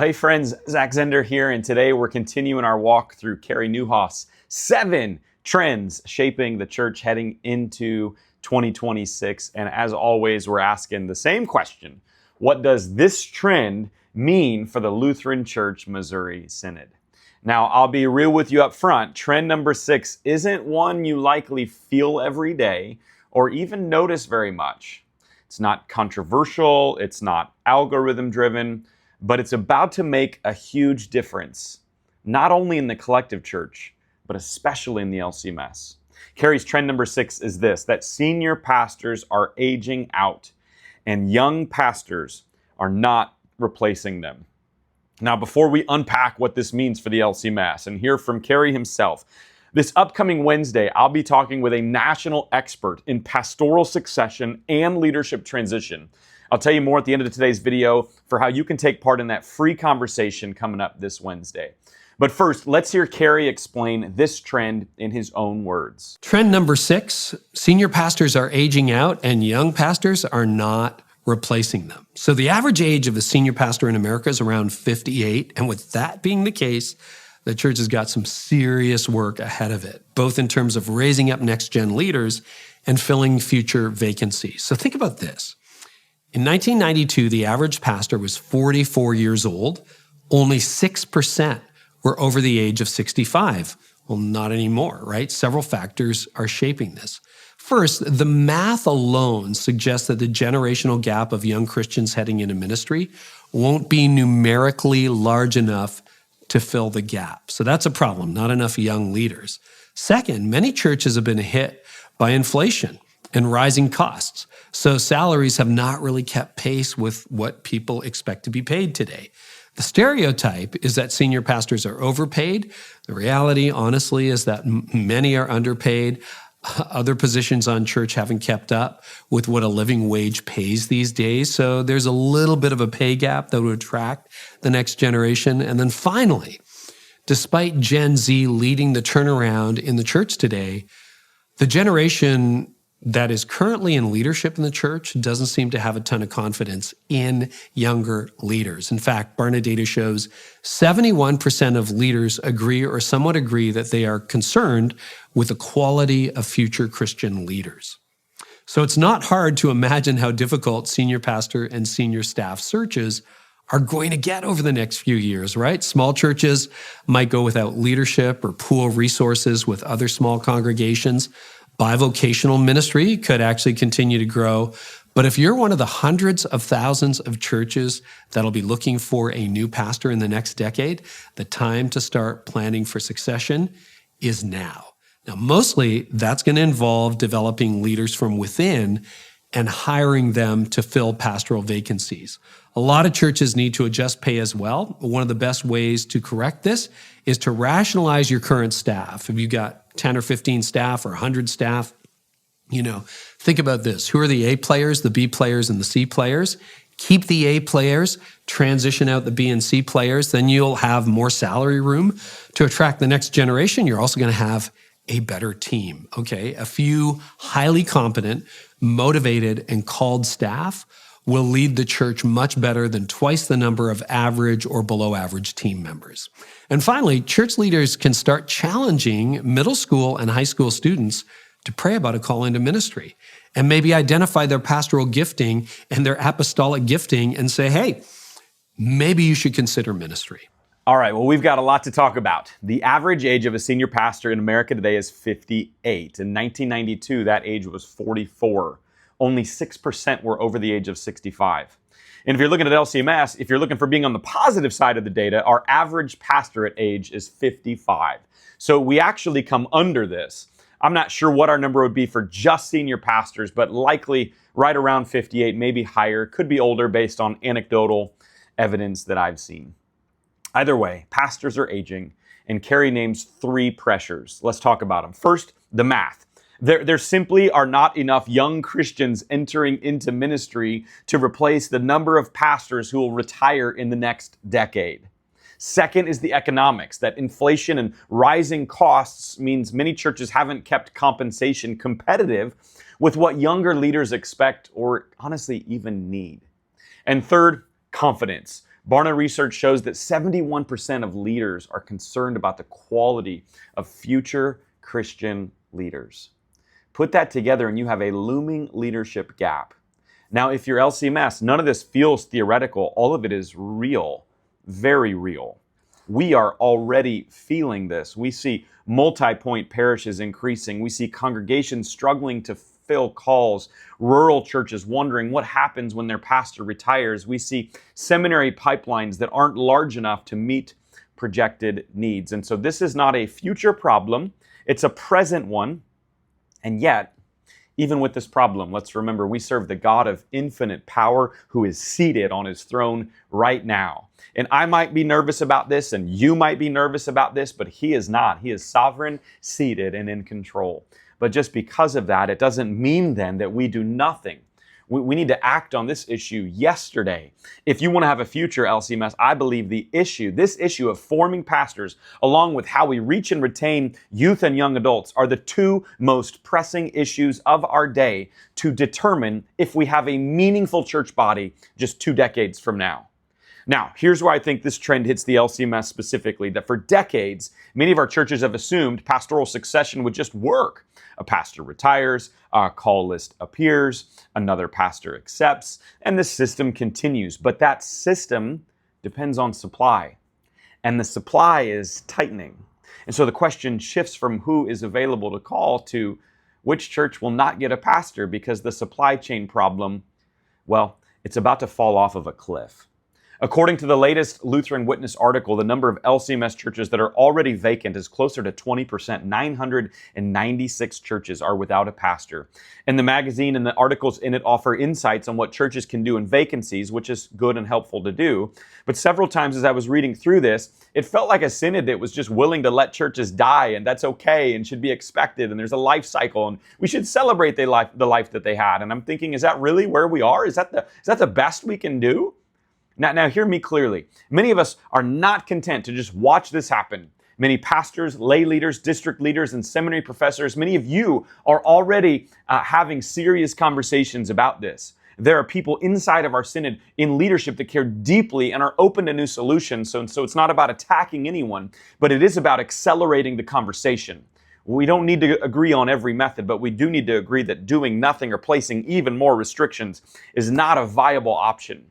Hey friends, Zach Zender here, and today we're continuing our walk through Carey Nieuwhof's 7 trends shaping the church heading into 2026. And as always, we're asking the same question. What does this trend mean for the Lutheran Church Missouri Synod? Now, I'll be real with you up front. Trend number 6 isn't one you likely feel every day or even notice very much. It's not controversial, it's not algorithm driven, but it's about to make a huge difference, not only in the collective church, but especially in the LCMS. Carey's trend number 6 is this, that senior pastors are aging out and young pastors are not replacing them. Now, before we unpack what this means for the LCMS and hear from Carey himself, this upcoming Wednesday, I'll be talking with a national expert in pastoral succession and leadership transition. I'll tell you more at the end of today's video for how you can take part in that free conversation coming up this Wednesday. But first, let's hear Carey explain this trend in his own words. Trend number 6, senior pastors are aging out and young pastors are not replacing them. So the average age of a senior pastor in America is around 58. And with that being the case, the church has got some serious work ahead of it, both in terms of raising up next-gen leaders and filling future vacancies. So think about this. In 1992, the average pastor was 44 years old. Only 6% were over the age of 65. Well, not anymore, right? Several factors are shaping this. First, the math alone suggests that the generational gap of young Christians heading into ministry won't be numerically large enough to fill the gap. So that's a problem, not enough young leaders. Second, many churches have been hit by inflation and rising costs. So salaries have not really kept pace with what people expect to be paid today. The stereotype is that senior pastors are overpaid. The reality, honestly, is that many are underpaid. Other positions on church haven't kept up with what a living wage pays these days. So there's a little bit of a pay gap that would attract the next generation. And then finally, despite Gen Z leading the turnaround in the church today, the generation that is currently in leadership in the church doesn't seem to have a ton of confidence in younger leaders. In fact, Barna data shows 71% of leaders agree or somewhat agree that they are concerned with the quality of future Christian leaders. So it's not hard to imagine how difficult senior pastor and senior staff searches are going to get over the next few years, right? Small churches might go without leadership or pool resources with other small congregations. Bivocational ministry could actually continue to grow. But if you're one of the hundreds of thousands of churches that'll be looking for a new pastor in the next decade, the time to start planning for succession is now. Now, mostly that's going to involve developing leaders from within and hiring them to fill pastoral vacancies. A lot of churches need to adjust pay as well. One of the best ways to correct this is to rationalize your current staff. If you've got 10 or 15 staff or 100 staff, think about this. Who are the A players, the B players, and the C players? Keep the A players, transition out the B and C players, then you'll have more salary room to attract the next generation. You're also going to have a better team, okay? A few highly competent, motivated, and called staff will lead the church much better than twice the number of average or below average team members. And finally, church leaders can start challenging middle school and high school students to pray about a call into ministry and maybe identify their pastoral gifting and their apostolic gifting and say, hey, maybe you should consider ministry. All right, well, we've got a lot to talk about. The average age of a senior pastor in America today is 58. In 1992, that age was 44. Only 6% were over the age of 65. And if you're looking at LCMS, if you're looking for being on the positive side of the data, our average pastorate age is 55. So we actually come under this. I'm not sure what our number would be for just senior pastors, but likely right around 58, maybe higher, could be older based on anecdotal evidence that I've seen. Either way, pastors are aging, and Carey names 3 pressures. Let's talk about them. First, the math. There simply are not enough young Christians entering into ministry to replace the number of pastors who will retire in the next decade. Second is the economics, that inflation and rising costs means many churches haven't kept compensation competitive with what younger leaders expect or honestly even need. And third, confidence. Barna research shows that 71% of leaders are concerned about the quality of future Christian leaders. Put that together and you have a looming leadership gap. Now, if you're LCMS, none of this feels theoretical. All of it is real, very real. We are already feeling this. We see multi-point parishes increasing. We see congregations struggling to fill calls, rural churches wondering what happens when their pastor retires. We see seminary pipelines that aren't large enough to meet projected needs. And so this is not a future problem. It's a present one. And yet, even with this problem, let's remember we serve the God of infinite power who is seated on his throne right now. And I might be nervous about this, and you might be nervous about this, but he is not. He is sovereign, seated, and in control. But just because of that, it doesn't mean then that we do nothing. We need to act on this issue yesterday. If you want to have a future LCMS, I believe this issue of forming pastors, along with how we reach and retain youth and young adults, are the two most pressing issues of our day to determine if we have a meaningful church body just 2 decades from now. Now, here's where I think this trend hits the LCMS specifically, that for decades, many of our churches have assumed pastoral succession would just work. A pastor retires, a call list appears, another pastor accepts, and the system continues. But that system depends on supply, and the supply is tightening. And so the question shifts from who is available to call to which church will not get a pastor because the supply chain problem, well, it's about to fall off of a cliff. According to the latest Lutheran Witness article, the number of LCMS churches that are already vacant is closer to 20%. 996 churches are without a pastor. And the magazine and the articles in it offer insights on what churches can do in vacancies, which is good and helpful to do. But several times as I was reading through this, it felt like a synod that was just willing to let churches die, and that's okay and should be expected, and there's a life cycle, and we should celebrate the life that they had. And I'm thinking, is that really where we are? Is that the best we can do? Now, hear me clearly. Many of us are not content to just watch this happen. Many pastors, lay leaders, district leaders, and seminary professors, many of you are already having serious conversations about this. There are people inside of our synod in leadership that care deeply and are open to new solutions. So it's not about attacking anyone, but it is about accelerating the conversation. We don't need to agree on every method, but we do need to agree that doing nothing or placing even more restrictions is not a viable option.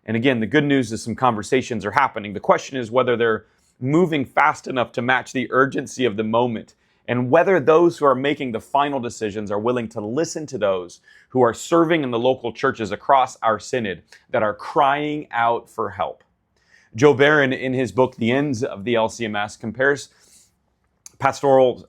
And again, the good news is some conversations are happening. The question is whether they're moving fast enough to match the urgency of the moment, and whether those who are making the final decisions are willing to listen to those who are serving in the local churches across our synod that are crying out for help. Joe Barron, in his book, The Ends of the LCMS, compares pastoral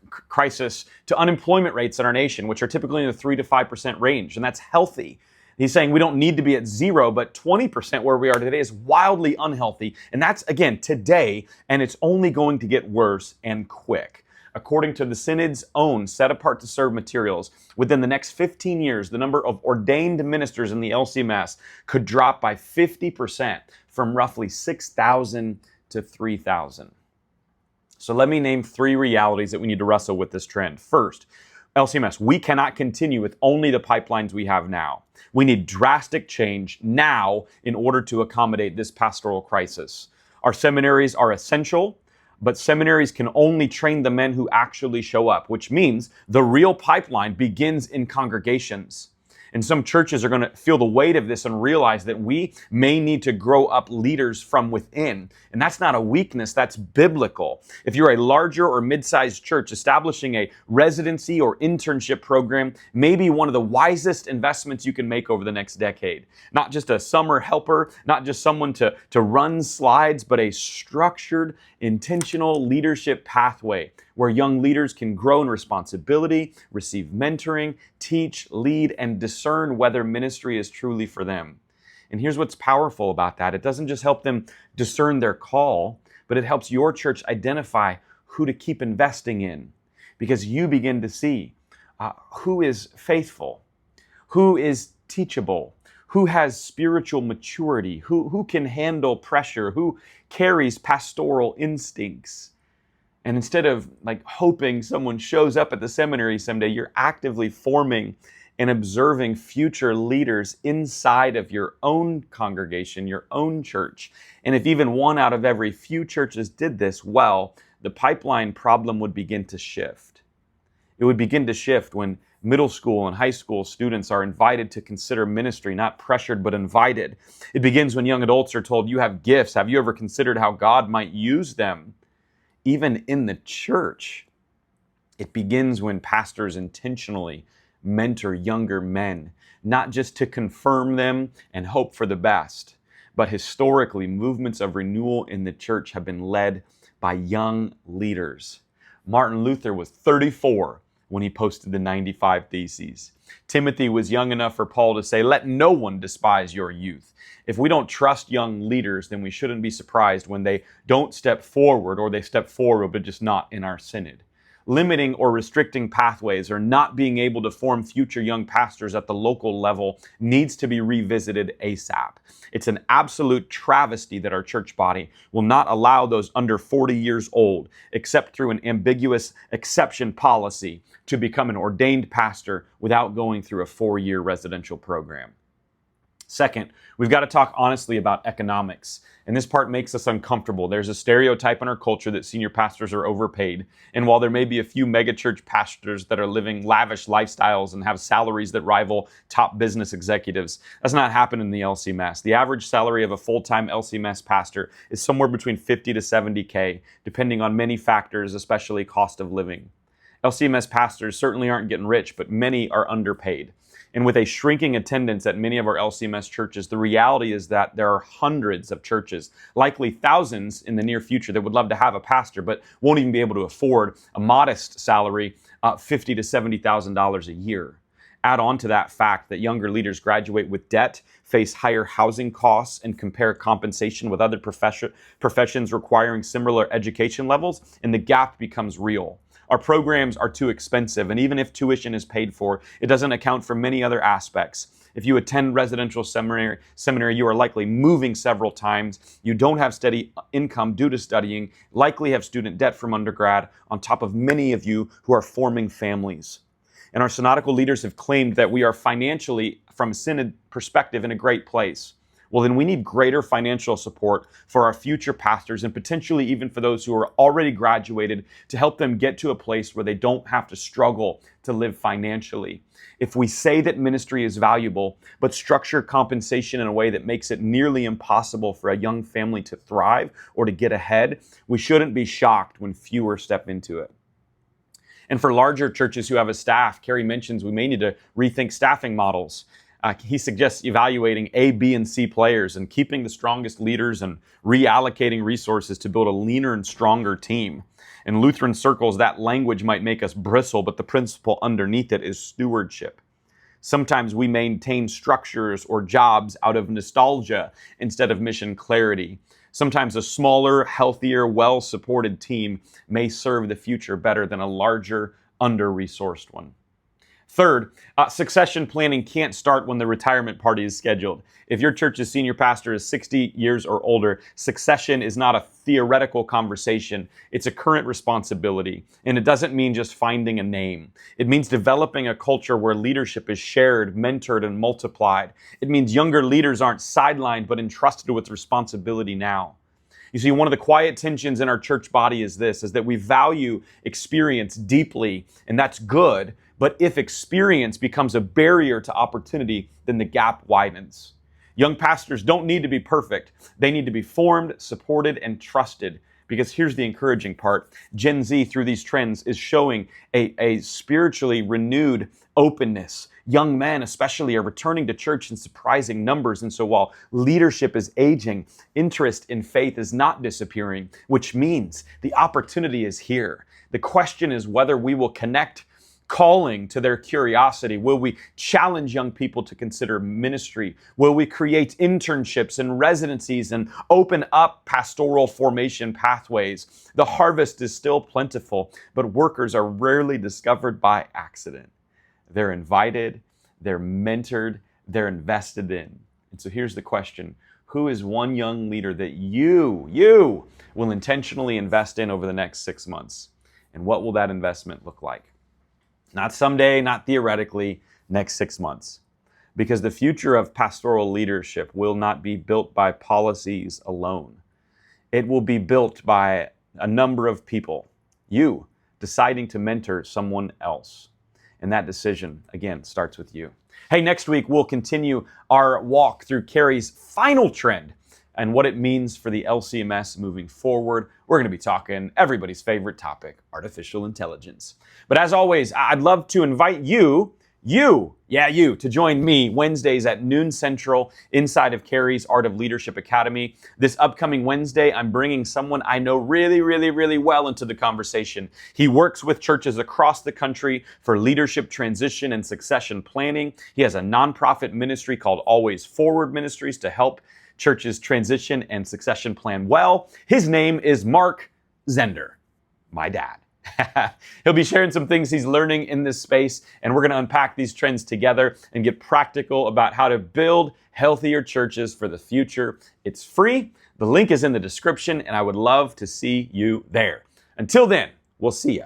crisis to unemployment rates in our nation, which are typically in the 3 to 5% range, and that's healthy. He's saying we don't need to be at 0, but 20% where we are today is wildly unhealthy. And that's, again, today, and it's only going to get worse and quick. According to the Synod's own Set Apart to Serve materials, within the next 15 years, the number of ordained ministers in the LCMS could drop by 50% from roughly 6,000 to 3,000. So let me name 3 realities that we need to wrestle with this trend. First, LCMS, we cannot continue with only the pipelines we have now. We need drastic change now in order to accommodate this pastoral crisis. Our seminaries are essential, but seminaries can only train the men who actually show up, which means the real pipeline begins in congregations. And some churches are going to feel the weight of this and realize that we may need to grow up leaders from within. And that's not a weakness, that's biblical. If you're a larger or mid-sized church, establishing a residency or internship program may be one of the wisest investments you can make over the next decade. Not just a summer helper, not just someone to run slides, but a structured, intentional leadership pathway where young leaders can grow in responsibility, receive mentoring, teach, lead, and discern whether ministry is truly for them. And here's what's powerful about that. It doesn't just help them discern their call, but it helps your church identify who to keep investing in, because you begin to see who is faithful, who is teachable, who has spiritual maturity, who can handle pressure, who carries pastoral instincts. And instead of hoping someone shows up at the seminary someday, you're actively forming and observing future leaders inside of your own congregation, your own church. And if even one out of every few churches did this well, the pipeline problem would begin to shift. It would begin to shift when middle school and high school students are invited to consider ministry, not pressured, but invited. It begins when young adults are told, you have gifts. Have you ever considered how God might use them? Even in the church, it begins when pastors intentionally mentor younger men, not just to confirm them and hope for the best, but historically, movements of renewal in the church have been led by young leaders. Martin Luther was 34 when he posted the 95 Theses. Timothy was young enough for Paul to say, let no one despise your youth. If we don't trust young leaders, then we shouldn't be surprised when they don't step forward, or they step forward but just not in our synod. Limiting or restricting pathways or not being able to form future young pastors at the local level needs to be revisited ASAP. It's an absolute travesty that our church body will not allow those under 40 years old, except through an ambiguous exception policy, to become an ordained pastor without going through a 4-year residential program. Second, we've got to talk honestly about economics. And this part makes us uncomfortable. There's a stereotype in our culture that senior pastors are overpaid. And while there may be a few megachurch pastors that are living lavish lifestyles and have salaries that rival top business executives, that's not happening in the LCMS. The average salary of a full-time LCMS pastor is somewhere between 50 to 70K, depending on many factors, especially cost of living. LCMS pastors certainly aren't getting rich, but many are underpaid. And with a shrinking attendance at many of our LCMS churches, the reality is that there are hundreds of churches, likely thousands in the near future, that would love to have a pastor, but won't even be able to afford a modest salary, $50,000 to $70,000 a year. Add on to that fact that younger leaders graduate with debt, face higher housing costs, and compare compensation with other professions requiring similar education levels, and the gap becomes real. Our programs are too expensive, and even if tuition is paid for, it doesn't account for many other aspects. If you attend residential seminary, you are likely moving several times. You don't have steady income due to studying, likely have student debt from undergrad, on top of many of you who are forming families. And our synodical leaders have claimed that we are financially, from a synod perspective, in a great place. Well, then we need greater financial support for our future pastors, and potentially even for those who are already graduated, to help them get to a place where they don't have to struggle to live financially. If we say that ministry is valuable, but structure compensation in a way that makes it nearly impossible for a young family to thrive or to get ahead, we shouldn't be shocked when fewer step into it. And for larger churches who have a staff, Carey mentions we may need to rethink staffing models. He suggests evaluating A, B, and C players and keeping the strongest leaders and reallocating resources to build a leaner and stronger team. In Lutheran circles, that language might make us bristle, but the principle underneath it is stewardship. Sometimes we maintain structures or jobs out of nostalgia instead of mission clarity. Sometimes a smaller, healthier, well-supported team may serve the future better than a larger, under-resourced one. Third, succession planning can't start when the retirement party is scheduled. If your church's senior pastor is 60 years or older, succession is not a theoretical conversation. It's a current responsibility. And it doesn't mean just finding a name. It means developing a culture where leadership is shared, mentored, and multiplied. It means younger leaders aren't sidelined, but entrusted with responsibility now. You see, one of the quiet tensions in our church body is that we value experience deeply, and that's good. But if experience becomes a barrier to opportunity, then the gap widens. Young pastors don't need to be perfect. They need to be formed, supported, and trusted. Because here's the encouraging part. Gen Z, through these trends, is showing a spiritually renewed openness. Young men especially are returning to church in surprising numbers. And so while leadership is aging, interest in faith is not disappearing, which means the opportunity is here. The question is whether we will connect calling to their curiosity. Will we challenge young people to consider ministry? Will we create internships and residencies and open up pastoral formation pathways? The harvest is still plentiful, but workers are rarely discovered by accident. They're invited, they're mentored, they're invested in. And so here's the question. Who is one young leader that you will intentionally invest in over the next 6 months? And what will that investment look like? Not someday, not theoretically, next 6 months. Because the future of pastoral leadership will not be built by policies alone. It will be built by a number of people, you deciding to mentor someone else. And that decision, again, starts with you. Hey, next week we'll continue our walk through Carey's final trend and what it means for the LCMS moving forward. We're going to be talking everybody's favorite topic, artificial intelligence. But as always, I'd love to invite you, to join me Wednesdays at noon Central inside of Carey's Art of Leadership Academy. This upcoming Wednesday, I'm bringing someone I know really well into the conversation. He works with churches across the country for leadership transition and succession planning. He has a nonprofit ministry called Always Forward Ministries to help churches transition and succession plan well. His name is Mark Zender, my dad. He'll be sharing some things he's learning in this space, and we're going to unpack these trends together and get practical about how to build healthier churches for the future. It's free. The link is in the description, and I would love to see you there. Until then, we'll see you